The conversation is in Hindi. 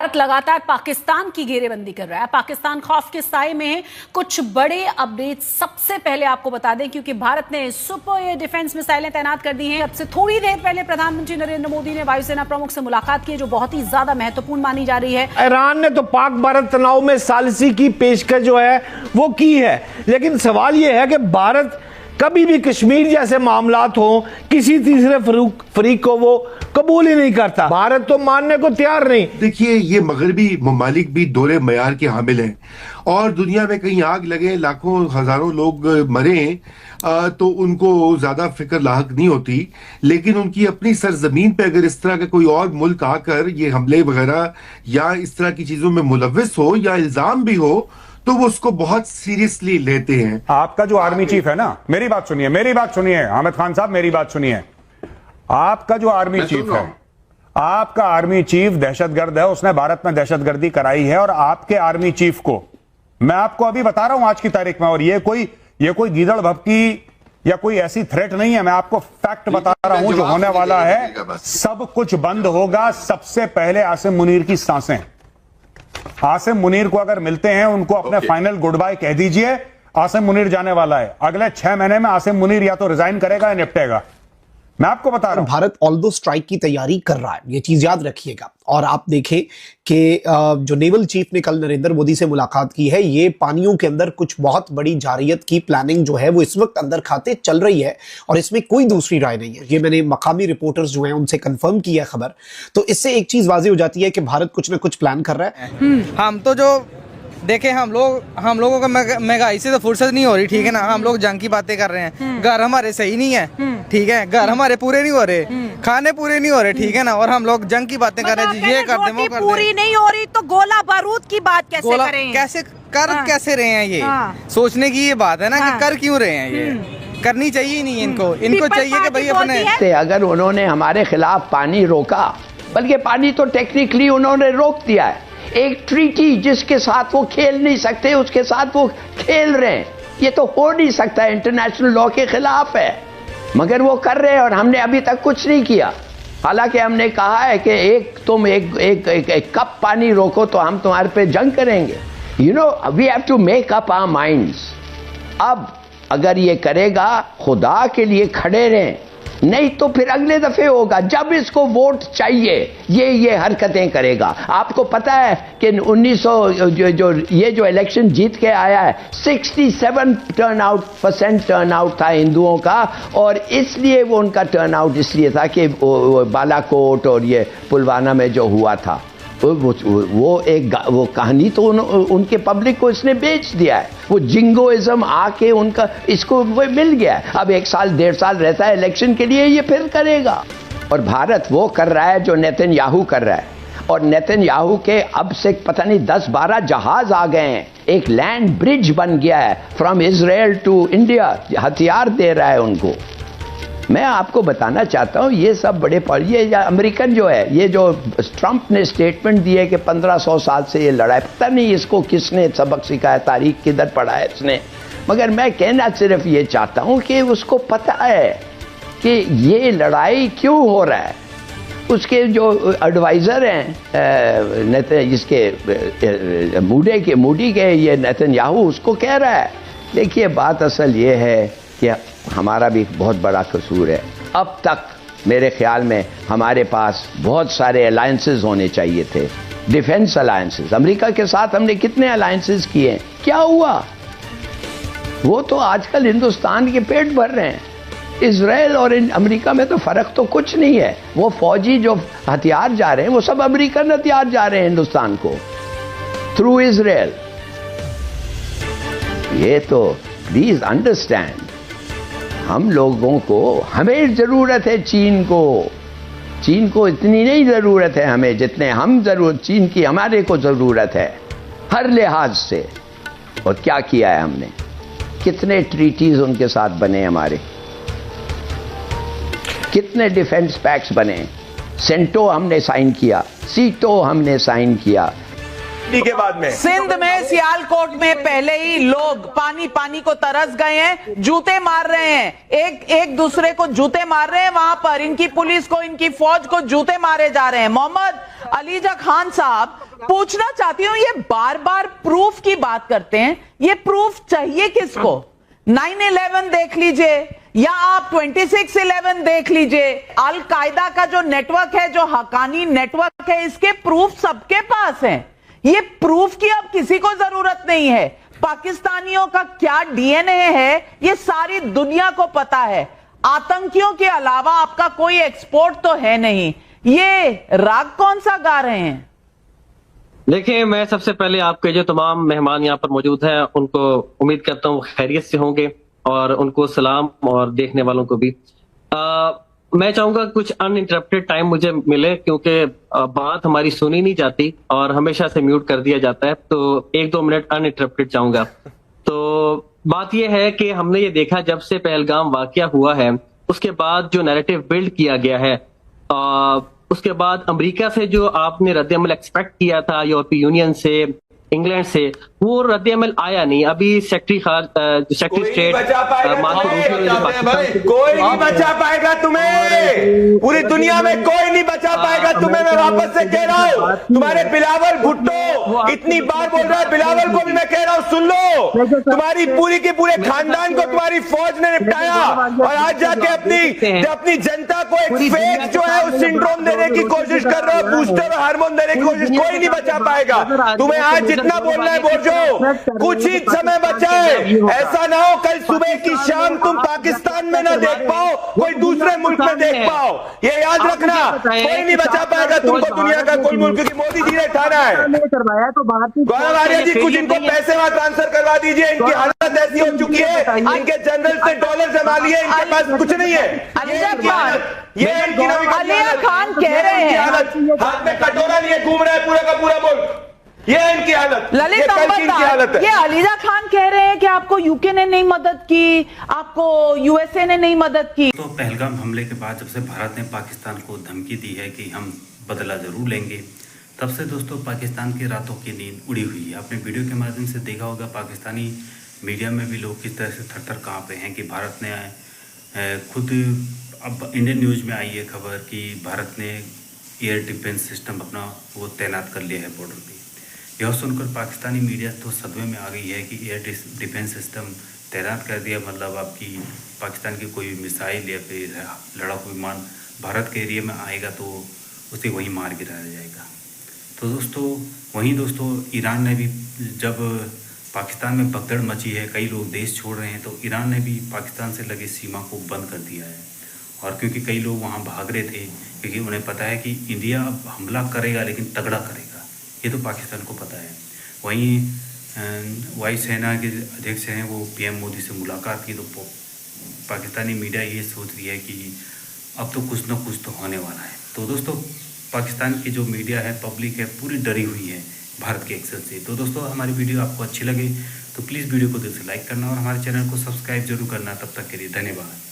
भारत लगातार पाकिस्तान की घेरेबंदी कर रहा है। पाकिस्तान खौफ के साए में है। कुछ बड़े अपडेट सबसे पहले आपको बता दें, क्योंकि भारत ने सुपर एयर डिफेंस मिसाइलें तैनात कर दी हैं। अब से थोड़ी देर पहले प्रधानमंत्री नरेंद्र मोदी ने वायुसेना प्रमुख से मुलाकात की, जो बहुत ही ज्यादा महत्वपूर्ण मानी जा रही है। ईरान ने तो पाक भारत तनाव में सालिसी की पेशकश जो है वो की है, लेकिन सवाल यह है कि भारत कभी भी कश्मीर जैसे मामलात हो किसी तीसरे फरीक को वो कबूल ही नहीं करता। भारत तो मानने को तैयार नहीं। देखिए, ये मगरबी ममालिक भी दोहरे मयार के हामिल हैं और दुनिया में कहीं आग लगे, लाखों हजारों लोग मरे तो उनको ज्यादा फिक्र लाहक नहीं होती, लेकिन उनकी अपनी सरजमीन पे अगर इस तरह का कोई और मुल्क आकर ये हमले वगैरह या इस तरह की चीजों में मुलव्विस हो या इल्जाम भी हो तो वो उसको बहुत सीरियसली लेते हैं। आपका जो आर्मी चीफ है ना, मेरी बात सुनिए हामिद खान साहब, मेरी बात सुनिए। आपका जो आर्मी चीफ है, आपका आर्मी चीफ दहशतगर्द है, उसने भारत में दहशतगर्दी कराई है। और आपके आर्मी चीफ को मैं आपको अभी बता रहा हूं आज की तारीख में, और ये कोई गीदड़ भपकी या कोई ऐसी थ्रेट नहीं है, मैं आपको फैक्ट बता रहा हूं जो होने वाला है। सब कुछ बंद होगा। सबसे पहले आसिम मुनीर की सांसें। आसिम मुनीर को अगर मिलते हैं, उनको अपने फाइनल गुड बाय कह दीजिए। आसिम मुनीर जाने वाला है। अगले 6 महीने में आसिम मुनीर या तो रिजाइन करेगा या निपटेगा। मैं आपको बता रहा हूं, भारत ऑल्दो स्ट्राइक की तैयारी कर रहा है, ये चीज याद रखिएगा। और आप देखें कि जो नेवल चीफ ने कल नरेंद्र मोदी से मुलाकात की है, ये पानियों के अंदर कुछ बहुत बड़ी जारियत की प्लानिंग जो है वो इस वक्त अंदर खाते चल रही है, और इसमें कोई दूसरी राय नहीं है। ये मैंने मकामी रिपोर्टर्स जो हैं उनसे कंफर्म किया खबर। तो इससे एक चीज वाज़ेह हो जाती है कि भारत कुछ ना कुछ प्लान कर रहा है। हम तो जो देखे, हम लोगों को महंगाई से तो फुर्सत नहीं हो रही, ठीक है ना। हम लोग जंग की बातें कर रहे हैं, घर हमारे सही नहीं है, ठीक है, घर हमारे पूरे नहीं हो रहे, खाने पूरे नहीं हो रहे, ठीक है ना। और हम लोग जंग की बातें कर रहे हैं, ये कर दे वो कर दे। पूरी नहीं हो रही तो गोला बारूद की बात कैसे करें? कैसे रहे हैं ये सोचने की ये बात है ना कि कर क्यों रहे हैं। ये करनी चाहिए नहीं इनको चाहिए कि भाई अपने। अगर उन्होंने हमारे खिलाफ पानी रोका, बल्कि पानी तो टेक्निकली उन्होंने रोक दिया है। एक ट्रीटी जिसके साथ वो खेल नहीं सकते, उसके साथ वो खेल रहे हैं। ये तो हो नहीं सकता, इंटरनेशनल लॉ के खिलाफ है, मगर वो कर रहे हैं और हमने अभी तक कुछ नहीं किया। हालांकि हमने कहा है कि तुम एक कप पानी रोको तो हम तुम्हारे पे जंग करेंगे। You know, we have to make up our minds. अब अगर ये करेगा, खुदा के लिए खड़े रहें, नहीं तो फिर अगले दफे होगा जब इसको वोट चाहिए ये हरकतें करेगा। आपको पता है कि 1900 जो इलेक्शन जीत के आया है, 67% टर्नआउट था हिंदुओं का, और इसलिए वो उनका टर्नआउट इसलिए था कि वो बालाकोट और ये पुलवामा में जो हुआ था, वो कहानी तो उनके पब्लिक को इसने बेच दिया है। वो जिंगोइज्म आके उनका इसको वो मिल गया है। अब 1 साल 1.5 साल रहता है इलेक्शन के लिए, ये फिर करेगा। और भारत वो कर रहा है जो नेतन्याहू कर रहा है। और नेतन्याहू के अब से पता नहीं 10-12 जहाज आ गए हैं, एक लैंड ब्रिज बन गया है फ्रॉम इजराइल टू इंडिया, हथियार दे रहा है उनको। मैं आपको बताना चाहता हूं, ये सब बड़े ये अमेरिकन जो है, ये जो ट्रंप ने स्टेटमेंट दिए कि 1500 साल से ये लड़ाई, पता नहीं इसको किसने सबक सिखाया, तारीख किधर पढ़ा है इसने। मगर मैं कहना सिर्फ ये चाहता हूं कि उसको पता है कि ये लड़ाई क्यों हो रहा है। उसके जो एडवाइजर हैं जिसके मूडी के ये नेतन्याहू, उसको कह रहा है, देखिए बात असल ये है कि हमारा भी बहुत बड़ा कसूर है। अब तक मेरे ख्याल में हमारे पास बहुत सारे अलायंसेस होने चाहिए थे, डिफेंस अलायंसेस। अमेरिका के साथ हमने कितने अलायंसेस किए, क्या हुआ? वो तो आजकल हिंदुस्तान के पेट भर रहे हैं। इजराइल और अमेरिका में तो फर्क तो कुछ नहीं है। वो फौजी जो हथियार जा रहे हैं, वो सब अमेरिकन हथियार जा रहे हैं हिंदुस्तान को थ्रू इजराइल। ये तो प्लीज अंडरस्टैंड, हम लोगों को, हमें जरूरत है चीन को इतनी नहीं जरूरत है हमें जितने हम चीन की हमारे को जरूरत है हर लिहाज से। और क्या किया है हमने, कितने ट्रीटीज उनके साथ बने, हमारे कितने डिफेंस पैक्ट्स बने। सेंटो हमने साइन किया, सीटो हमने साइन किया। सेफ्टी के बाद में। सिंध में सियालकोट में पहले ही लोग पानी पानी को तरस गए हैं, जूते मार रहे हैं, एक दूसरे को जूते मार रहे हैं। वहां पर इनकी पुलिस को, इनकी फौज को जूते मारे जा रहे हैं। मोहम्मद अलीजा खान साहब, पूछना चाहती हूं, ये बार बार प्रूफ की बात करते हैं, ये प्रूफ चाहिए किसको? 9/11 देख लीजिए या आप 26/11 देख लीजिए, अल कायदा का जो नेटवर्क है, जो हकानी नेटवर्क है, इसके प्रूफ सबके पास हैं। ये प्रूफ की अब किसी को जरूरत नहीं है। पाकिस्तानियों का क्या डीएनए है ये सारी दुनिया को पता है। आतंकियों के अलावा आपका कोई एक्सपोर्ट तो है नहीं। ये राग कौन सा गा रहे हैं? देखिए, मैं सबसे पहले आपके जो तमाम मेहमान यहाँ पर मौजूद हैं उनको उम्मीद करता हूँ खैरियत से होंगे, और उनको सलाम, और देखने वालों को भी। मैं चाहूंगा कुछ अनइंटरप्टेड टाइम मुझे मिले, क्योंकि बात हमारी सुनी नहीं जाती और हमेशा से म्यूट कर दिया जाता है, तो 1-2 मिनट अनइंटरप्टेड चाहूंगा। तो बात यह है कि हमने ये देखा, जब से पहलगाम वाकया हुआ है उसके बाद जो नैरेटिव बिल्ड किया गया है, उसके बाद अमेरिका से जो आपने रद्द-ए-अमल एक्सपेक्ट किया था, यूरोपीय यूनियन से, इंग्लैंड से, वो रद्द-ए-अमल आया नहीं। अभी सेक्रेटरी स्टेट कोई नहीं बचा पाएगा तुम्हें, पूरी दुनिया में कोई नहीं बचा पाएगा तुम्हें। मैं वापस से कह रहा हूँ, तुम्हारे बिलावल भुट्टो इतनी बार बोल रहा है, बिलावल को भी मैं कह रहा हूँ सुन लो। तुम्हारी पूरी के पूरे खानदान को तुम्हारी फौज ने निपटाया, और आज जाके अपनी जनता को एक फेक जो है उस सिंड्रोम देने की कोशिश कर रहे हो, बूस्टर हार्मोन देने की कोशिश। कोई नहीं बचा पाएगा तुम्हें। आज जितना बोलना है बोल जो, कुछ ही समय बचा है। ऐसा ना हो कल सुबह की शाम तुम पाकिस्तान में ना देख पाओ, कोई दूसरे मुल्क में देख पाओ। ये याद रखना, कोई नहीं बचा पाएगा तुमको दुनिया का कोई मुल्क, की मोदी जी ने ठाना है। गौरव आर्या जी, कुछ इनको पैसे वहां ट्रांसफर करवा दीजिए। इनकी हालत ऐसी हो चुकी है, इनके जनरल से डॉलर जमा लिए, इनके पास कुछ नहीं है। ये इनकी अलिया खान कह रहे हैं, हाथ में कटोरा लिए घूम रहा है पूरा का पूरा मुल्क। ये है इनकी हालत, ललित ये कल की इनकी हालत है। ये अलीजा खान कह रहे हैं कि आपको यूके ने नहीं मदद की, आपको यूएसए ने नहीं मदद की। तो पहलगाम हमले के बाद जब से भारत ने पाकिस्तान को धमकी दी है कि हम बदला जरूर लेंगे, तब से दोस्तों पाकिस्तान की रातों की नींद उड़ी हुई है। आपने वीडियो के माध्यम से देखा होगा, पाकिस्तानी मीडिया में भी लोग किस तरह से थर-थर कांपे हैं कि भारत ने खुद, अब इंडियन न्यूज़ में आई है खबर कि भारत ने एयर डिफेंस सिस्टम अपना वो तैनात कर लिया है बॉर्डर पे। यह सुनकर पाकिस्तानी मीडिया तो सदमे में आ गई है कि एयर डिफेंस सिस्टम तैनात कर दिया, मतलब आपकी पाकिस्तान की कोई मिसाइल या फिर लड़ाकू विमान भारत के एरिया में आएगा तो उसे वहीं मार गिराया जाएगा। तो दोस्तों ईरान ने भी, जब पाकिस्तान में भगदड़ मची है, कई लोग देश छोड़ रहे हैं, तो ईरान ने भी पाकिस्तान से लगे सीमा को बंद कर दिया है। और क्योंकि कई लोग वहाँ भाग रहे थे, क्योंकि उन्हें पता है कि इंडिया अब हमला करेगा लेकिन तगड़ा करेगा, ये तो पाकिस्तान को पता है। वहीं वायुसेना के अध्यक्ष हैं, वो पीएम मोदी से मुलाकात की, तो पाकिस्तानी मीडिया ये सोच रही है कि अब तो कुछ ना कुछ तो होने वाला है। तो दोस्तों, पाकिस्तान की जो मीडिया है, पब्लिक है, पूरी डरी हुई है भारत के एक्शन से। तो दोस्तों, हमारी वीडियो आपको अच्छी लगे तो प्लीज़ वीडियो को दिल से लाइक करना और हमारे चैनल को सब्सक्राइब जरूर करना। तब तक के लिए धन्यवाद।